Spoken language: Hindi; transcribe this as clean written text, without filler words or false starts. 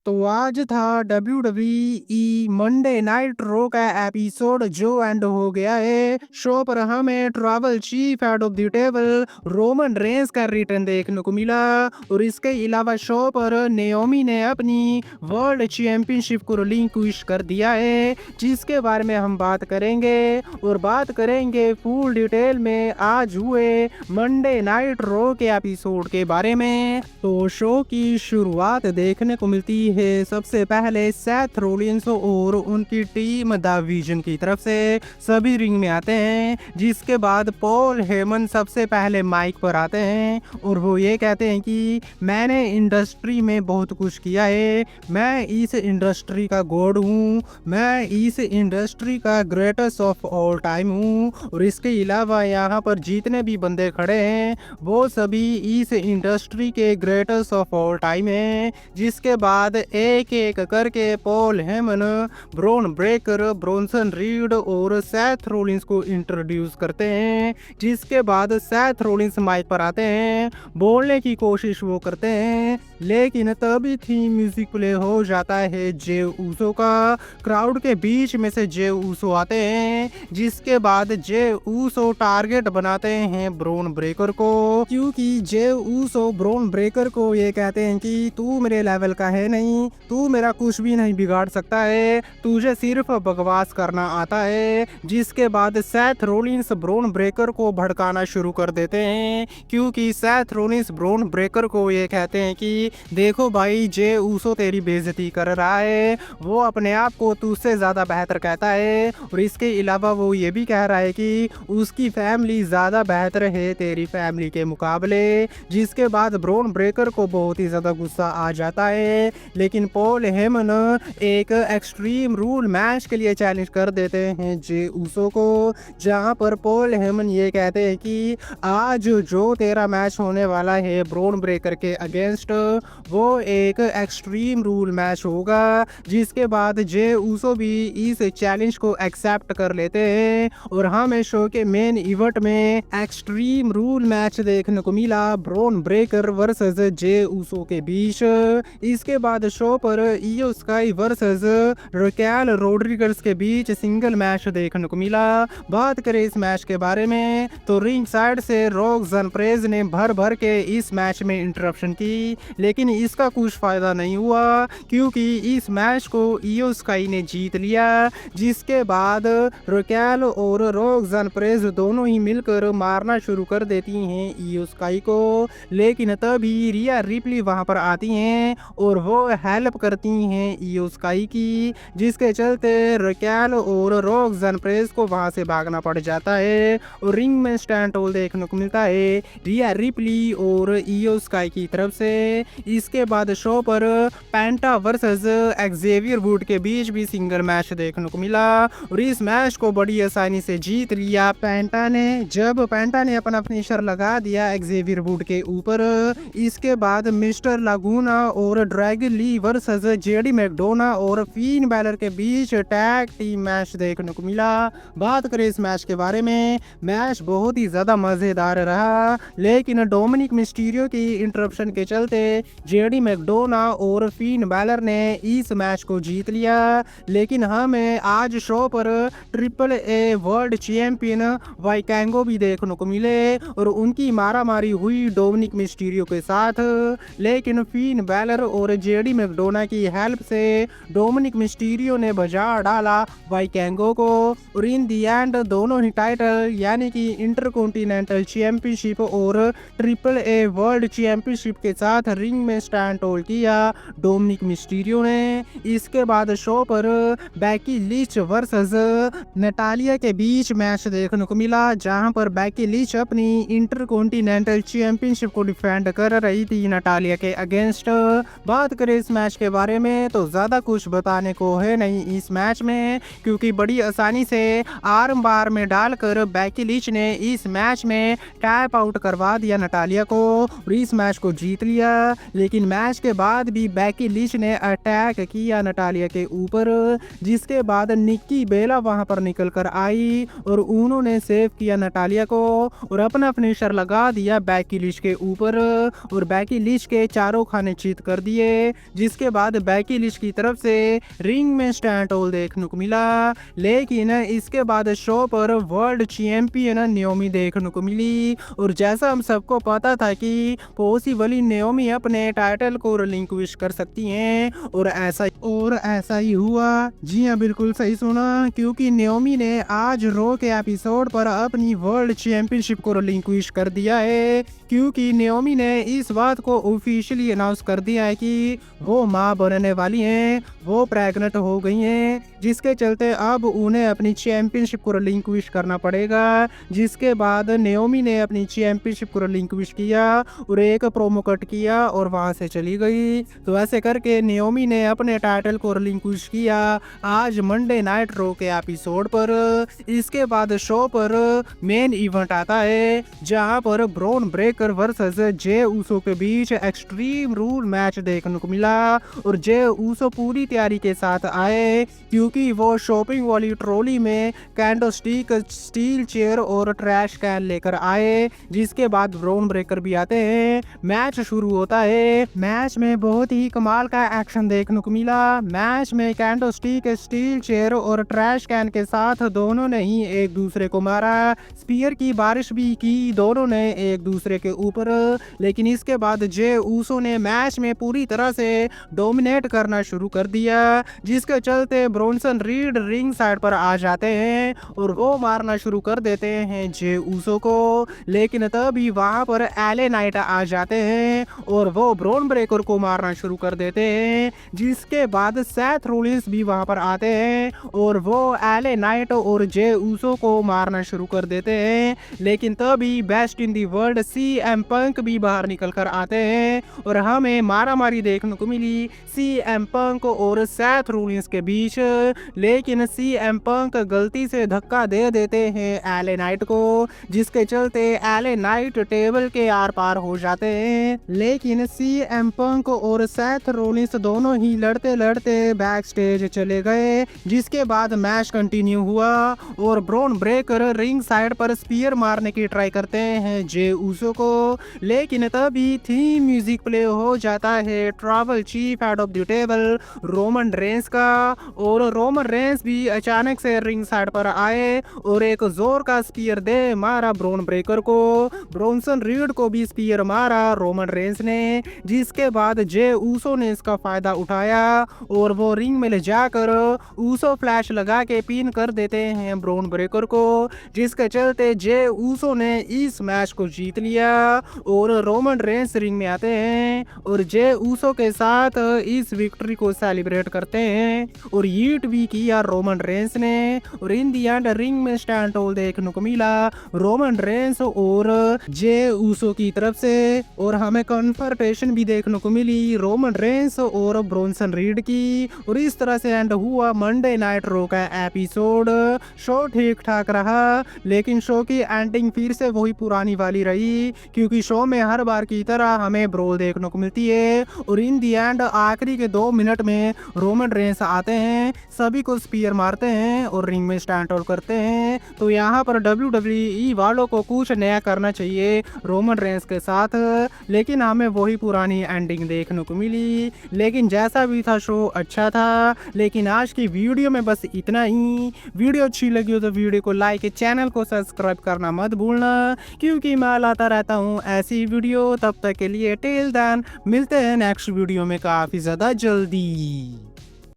तो आज था WWE मंडे नाइट रो का एपिसोड जो एंड हो गया है। शो पर हमें travel chief head of the table Roman Reigns का रिटर्न देखने को मिला और इसके अलावा शो पर नेओमी ने अपनी वर्ल्ड चैंपियनशिप को रिलिंक्विश कर दिया है, जिसके बारे में हम बात करेंगे और बात करेंगे फुल डिटेल में आज हुए मंडे नाइट रो के एपिसोड के बारे में। तो शो की शुरुआत देखने को मिलती है सबसे पहले सेथ रोलिंस और उनकी टीम द विजन की तरफ से सभी रिंग में आते हैं, जिसके बाद पॉल हेमन सबसे पहले माइक पर आते हैं और वो ये कहते हैं कि मैंने इंडस्ट्री में बहुत कुछ किया है, मैं इस इंडस्ट्री का गॉड हूँ, मैं इस इंडस्ट्री का ग्रेटेस्ट ऑफ ऑल टाइम हूँ और इसके अलावा यहाँ पर जितने भी बंदे खड़े हैं वो सभी इस इंडस्ट्री के ग्रेटेस्ट ऑफ ऑल टाइम है। जिसके बाद एक एक करके Paul Heyman, Bron Breakker, Bronson read और सेथ रोलिंस को इंट्रोड्यूस करते हैं। जिसके बाद सेथ रोलिंस माइक पर आते हैं, बोलने की कोशिश वो करते हैं, लेकिन तभी थीम म्यूजिक प्ले हो जाता है जे ऊसो का। क्राउड के बीच में से जे ऊसो आते हैं, जिसके बाद जे ऊसो टारगेट बनाते हैं ब्रॉन ब्रेकर को, क्योंकि जे ऊसो ब्रॉन ब्रेकर को ये कहते हैं कि तू मेरे लेवल का है नहीं, तू मेरा कुछ भी नहीं बिगाड़ सकता है, तुझे सिर्फ बकवास करना आता है। जिसके बाद सेथ रोलिंस ब्रॉन ब्रेकर को भड़काना शुरू कर देते हैं, क्योंकि सेथ रोलिंस ब्रॉन ब्रेकर को ये कहते हैं कि देखो भाई, जे ऊसो तेरी बेइज्जती कर रहा है, वो अपने आप को तुझसे ज़्यादा बेहतर कहता है और इसके अलावा वो ये भी कह रहा है कि उसकी फैमिली ज़्यादा बेहतर है तेरी फैमिली के मुकाबले। जिसके बाद ब्रॉन ब्रेकर को बहुत ही ज़्यादा गुस्सा आ जाता है, लेकिन पॉल हेमन एक एक्सट्रीम रूल मैच के लिए चैलेंज कर देते हैं जे ऊसो को, जहां पर पॉल हेमन ये कहते हैं कि आज जो तेरा मैच होने वाला है ब्रॉन ब्रेकर के अगेंस्ट, वो एक एक्सट्रीम रूल मैच होगा। जिसके बाद जे ऊसो भी इस चैलेंज को एक्सेप्ट कर लेते हैं और हमें शो के मेन इवेंट में एक्सट्रीम रूल मैच देखने को मिला Bron Breakker versus Jey Uso के बीच। इसके बाद शो पर इयो स्काई वर्सेस रकेल रोड्रिगस के बीच सिंगल मैच देखने को मिला। बात करें इस मैच के बारे में तो रिंग साइड से रोक्सन प्रेज ने भर भर के इस मैच में इंटरप्शन की, लेकिन इसका कुछ फायदा नहीं हुआ क्योंकि इस मैच को इयो स्काई ने जीत लिया। जिसके बाद रकेल और रोक्सन प्रेज दोनों ही मिलकर मारना शुरू कर देती हैं इयो स्काई को, लेकिन तभी रिया रिप्ली वहां पर आती हैं और वो हेल्प करती हैं इयो स्काई की, जिसके चलते रकेल और रोक्सन प्रेज को वहां से भागना पड़ जाता है और रिंग में स्टैंड होल देखने को मिलता है रिया रिप्ली और इयो स्काई की तरफ से। इसके बाद शो पर पेंटा वर्सेस एक्जेवियर वुड के बीच भी सिंगल मैच देखने को मिला और इस मैच को बड़ी आसानी से जीत लिया पेंटा ने। जब पेंटा ने अपना फिनिशर लगा दिया एक्जेवियर वुड के ऊपर, इसके बाद मिस्टर लागूना और Dragon Lee versus JD McDonagh और फिन बैलर के बीच टैग टीम मैच देखने को मिला। बात करें इस मैच के बारे में, मैच बहुत ही ज्यादा मजेदार रहा, लेकिन डोमिनिक मिस्टीरियो की इंटरप्शन के चलते जेडी मैकडोना और फिन बैलर ने इस मैच को जीत लिया। लेकिन हमें आज शो पर ट्रिपल ए वर्ल्ड चैंपियन वाइकैंगो भी देखने को मिले और उनकी मारामारी हुई डोमिनिक मिस्टीरियो के साथ, लेकिन फिन बैलर और जेडी मैकडोना की हेल्प से डोमिनिक मिस्टीरियो ने बजा डाला वाइकैंगो को और इन दी एंड दोनों ही टाइटल यानी कि इंटरकॉन्टिनेंटल चैंपियनशिप और ट्रिपल ए वर्ल्ड चैंपियनशिप के साथ रिंग में स्टैंड होल्ड किया डोमिनिक मिस्टीरियो ने। इसके बाद शो पर बैकी लिंच वर्सेस नटालिया के बीच मैच देखने को मिला, जहां पर बैकी लिंच अपनी इंटरकॉन्टिनेंटल चैंपियनशिप को डिफेंड कर रही थी नटालिया के अगेंस्ट। बात करें इस मैच के बारे में तो ज़्यादा कुछ बताने को है नहीं इस मैच में, क्योंकि बड़ी आसानी से आर्म बार में डालकर बैकी लिंच ने इस मैच में टैप आउट करवा दिया नटालिया को और इस मैच को जीत लिया। लेकिन मैच के बाद भी बैकी लिंच ने अटैक किया नटालिया के ऊपर, जिसके बाद निक्की बेला वहां पर निकल कर आई और उन्होंने सेव किया नटालिया को और अपना फिनिशर लगा दिया बैकी लिंच के ऊपर और बैकी लिंच के चारों खाने चित कर दिए। जिसके बाद बेकी लिंच की तरफ से रिंग में स्टैंड होल देखने को मिला। लेकिन इसके बाद शो पर वर्ल्ड चैंपियन नाओमी देखने को मिली और जैसा हम सबको पता था कि पॉसिबली नाओमी अपने टाइटल को रिलिंक्विश कर सकती हैं और ऐसा ही हुआ। जी हाँ, बिल्कुल सही सुना, क्योंकि नाओमी ने आज रो के एपिसोड पर अपनी वर्ल्ड चैंपियनशिप को रिलिंक्विश कर दिया है, क्योंकि नाओमी ने इस बात को ऑफिशियली अनाउंस कर दिया है कि वो मां बनने वाली हैं, वो प्रेग्नेंट हो गई हैं, जिसके चलते अब उन्हें अपनी चैंपियनशिप को रिलिंक्विश करना पड़ेगा। जिसके बाद नाओमी ने अपनी चैंपियनशिप को रिलिंक्विश किया और एक प्रोमो कट किया और वहां से चली गई। तो ऐसे करके नाओमी ने अपने टाइटल को रिलिंक्विश किया आज मंडे नाइट रो के एपिसोड पर। इसके बाद शो पर मेन इवेंट आता है जहां पर Bron Breakker versus Jey Uso के बीच एक्सट्रीम रूल मैच देखने को मिला और जे ऊसो पूरी तैयारी के साथ आए, क्योंकि वो शॉपिंग वाली ट्रॉली में कैंडोस्टिक, स्टील चेयर और ट्रैश कैन लेकर आए। जिसके बाद ब्रॉन ब्रेकर भी आते हैं। मैच शुरू होता है। मैच में बहुत ही कमाल का एक्शन देखने को मिला। मैच में कैंडोस्टिक, स्टील चेयर और ट्रैश कैन के साथ दोनों ने ही एक दूसरे को मारा। स्पीयर की बारिश भी की दोनों ने एक दूसरे के ऊपर। लेकिन इसके बाद जे ऊसो ने मैच में पूरी तरह से डोमिनेट करना शुरू कर दिया, जिसके चलते ब्रोंसन रीड रिंग साइड पर आ जाते हैं और वो मारना शुरू कर देते हैं जे ऊसो को। लेकिन तभी वहां पर एले नाइट आ जाते हैं और वो ब्रॉन ब्रेकर को मारना शुरू कर देते हैं। जिसके बाद सेथ रोलिंस भी वहां पर आते हैं और वो एले नाइट और जे ऊसो को मारना शुरू कर देते हैं। लेकिन तभी best in the world CM पंक भी बाहर निकल कर आते हैं और हमें मारामारी देखने को मिली CM पंक और सेथ रोलिंस के बीच। लेकिन CM पंक गलती से धक्का दे देते हैं एले नाइट को, जिसके चलते एले नाइट टेबल के आर पार हो जाते हैं। लेकिन CM पंक और सेथ रोलिंस दोनों ही लड़ते लड़ते बैक स्टेज चले गए। जिसके बाद मैच कंटिन्यू हुआ और ब्रॉन ब्रेकर रिंग साइड पर स्पीयर मारने की ट्राई करते हैं जे ऊसो को। लेकिन तभी थीम म्यूजिक प्ले हो जाता है tribal chief head of the table Roman Reigns का, और रोमन रेंस भी अचानक से रिंग साइड पर आए और एक जोर का स्पीयर दे मारा ब्रॉन ब्रेकर को। ब्रोंसन रीड को भी स्पीयर मारा रोमन रेंस ने। जिसके बाद जे ऊसो ने इसका फायदा उठाया और वो रिंग में ले जाकर ऊसो फ्लैश लगा के पिन कर देते हैं ब्रॉन ब्रेकर को, जिसके चलते जे ऊसो ने इस मैच को जीत लिया और रोमन रेंस रिंग में आते हैं और जे ऊसो के साथ इस विक्ट्री को सेलिब्रेट करते हैं और ईट भी किया रोमन रेंस ने। और इन दी एंड रिंग में स्टैंड होल देखने को मिला रोमन रेंस और जे ऊसो की तरफ से, और हमें कन्फर्टेशन भी देखने को मिली रोमन रेंस और ब्रोंसन रीड की। और इस तरह से एंड हुआ मंडे नाइट रो का एपिसोड। शो ठीक ठाक रहा, लेकिन शो की एंडिंग फिर से वही पुरानी वाली रही, क्योंकि शो में हर बार की तरह हमें ब्रोल देखने को मिलती है और इन दी एंड आखिरी के 2 मिनट में रोमन रेंस आते हैं, सभी को स्पीयर मारते हैं और रिंग में स्टैंड आउट करते हैं। तो यहाँ पर WWE वालों को कुछ नया करना चाहिए रोमन रेंस के साथ, लेकिन हमें वही पुरानी एंडिंग देखने को मिली। लेकिन जैसा भी था शो अच्छा था। लेकिन आज की वीडियो में बस इतना ही। वीडियो अच्छी लगी हो तो वीडियो को लाइक, चैनल को सब्सक्राइब करना मत भूलना, क्योंकि मैं लाता रहता हूँ ऐसी वीडियो। तब तक के लिए टिल देन मिलते हैं नेक्स्ट वीडियो में काफी ज्यादा जल्दी।